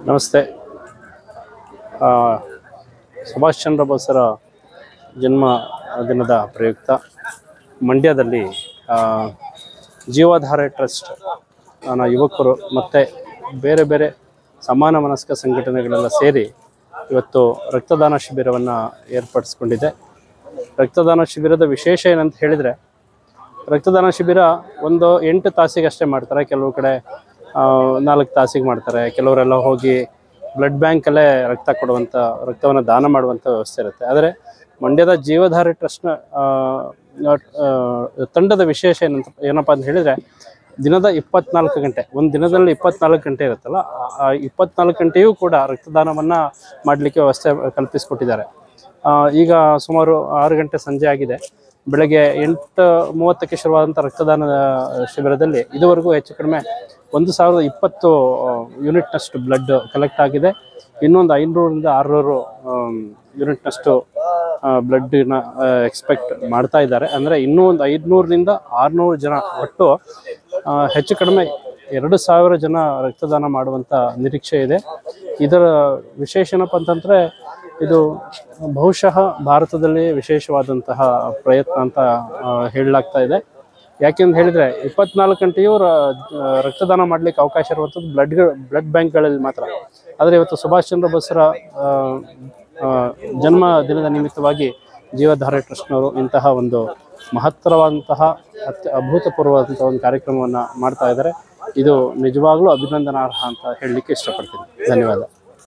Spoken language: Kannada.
ನಮಸ್ತೆ. ಸುಭಾಷ್ ಚಂದ್ರ ಬೋಸರ ಜನ್ಮ ದಿನದ ಪ್ರಯುಕ್ತ ಮಂಡ್ಯದಲ್ಲಿ ಜೀವಧಾರೆ ಟ್ರಸ್ಟ್ ಯುವಕರು ಮತ್ತು ಬೇರೆ ಬೇರೆ ಸಮಾನ ಮನಸ್ಕ ಸಂಘಟನೆಗಳೆಲ್ಲ ಸೇರಿ ಇವತ್ತು ರಕ್ತದಾನ ಶಿಬಿರವನ್ನು ಏರ್ಪಡಿಸ್ಕೊಂಡಿದೆ. ರಕ್ತದಾನ ಶಿಬಿರದ ವಿಶೇಷ ಏನಂತ ಹೇಳಿದರೆ, ರಕ್ತದಾನ ಶಿಬಿರ ಒಂದು 8 ತಾಸಿಗಷ್ಟೇ ಮಾಡ್ತಾರೆ. ಕೆಲವು ಕಡೆ 4 ತಾಸಿಗೆ ಮಾಡ್ತಾರೆ. ಕೆಲವರೆಲ್ಲ ಹೋಗಿ ಬ್ಲಡ್ ಬ್ಯಾಂಕಲ್ಲೇ ರಕ್ತ ಕೊಡುವಂಥ, ರಕ್ತವನ್ನು ದಾನ ಮಾಡುವಂಥ ವ್ಯವಸ್ಥೆ ಇರುತ್ತೆ. ಆದರೆ ಮಂಡ್ಯದ ಜೀವಧಾರೆ ಟ್ರಸ್ಟ್ನ ತಂಡದ ವಿಶೇಷ ಏನಪ್ಪ ಅಂತ ಹೇಳಿದರೆ, ದಿನದ 24 ಗಂಟೆ, ಒಂದು ದಿನದಲ್ಲಿ 24 ಗಂಟೆ ಇರುತ್ತಲ್ಲ, ಆ 24 ಗಂಟೆಯೂ ಕೂಡ ರಕ್ತದಾನವನ್ನು ಮಾಡಲಿಕ್ಕೆ ವ್ಯವಸ್ಥೆ ಕಲ್ಪಿಸಿಕೊಟ್ಟಿದ್ದಾರೆ. ಈಗ ಸುಮಾರು 6 ಗಂಟೆ ಸಂಜೆ ಆಗಿದೆ. ಬೆಳಗ್ಗೆ 8:30ಕ್ಕೆ ಶುರುವಾದಂಥ ರಕ್ತದಾನ ಶಿಬಿರದಲ್ಲಿ ಇದುವರೆಗೂ ಹೆಚ್ಚು ಕಡಿಮೆ 1020 ಯೂನಿಟ್ನಷ್ಟು ಬ್ಲಡ್ ಕಲೆಕ್ಟ್ ಆಗಿದೆ. ಇನ್ನೊಂದು 500ರಿಂದ 600 ಯೂನಿಟ್ನಷ್ಟು ಬ್ಲಡ್ನ ಎಕ್ಸ್ಪೆಕ್ಟ್ ಮಾಡ್ತಾ ಇದ್ದಾರೆ. ಅಂದರೆ ಇನ್ನೂ ಒಂದು 500ರಿಂದ 600 ಜನ, ಒಟ್ಟು ಹೆಚ್ಚು ಕಡಿಮೆ 2000 ಜನ ರಕ್ತದಾನ ಮಾಡುವಂಥ ನಿರೀಕ್ಷೆ ಇದೆ. ಇದರ ವಿಶೇಷ ಏನಪ್ಪ ಅಂತಂದರೆ, ಇದು ಬಹುಶಃ ಭಾರತದಲ್ಲಿ ವಿಶೇಷವಾದಂತಹ ಪ್ರಯತ್ನ ಅಂತ ಹೇಳಲಾಗ್ತಾ ಇದೆ. ಯಾಕೆಂತ ಹೇಳಿದರೆ 24 ಗಂಟೆಯೂ ರಕ್ತದಾನ ಮಾಡಲಿಕ್ಕೆ ಅವಕಾಶ ಇರುವಂಥದ್ದು ಬ್ಲಡ್ ಬ್ಯಾಂಕ್ಗಳಲ್ಲಿ ಮಾತ್ರ. ಆದರೆ ಇವತ್ತು ಸುಭಾಷ್ ಚಂದ್ರ ಬೋಸರ ಜನ್ಮ ದಿನದ ನಿಮಿತ್ತವಾಗಿ ಜೀವಧಾರೆ ಟ್ರಸ್ಟ್ನವರು ಇಂತಹ ಒಂದು ಮಹತ್ತರವಾದಂತಹ ಅಭೂತಪೂರ್ವವಾದಂಥ ಒಂದು ಕಾರ್ಯಕ್ರಮವನ್ನು ಮಾಡ್ತಾ ಇದ್ದಾರೆ. ಇದು ನಿಜವಾಗ್ಲೂ ಅಭಿನಂದನಾರ್ಹ ಅಂತ ಹೇಳಲಿಕ್ಕೆ ಇಷ್ಟಪಡ್ತೀನಿ. ಧನ್ಯವಾದ.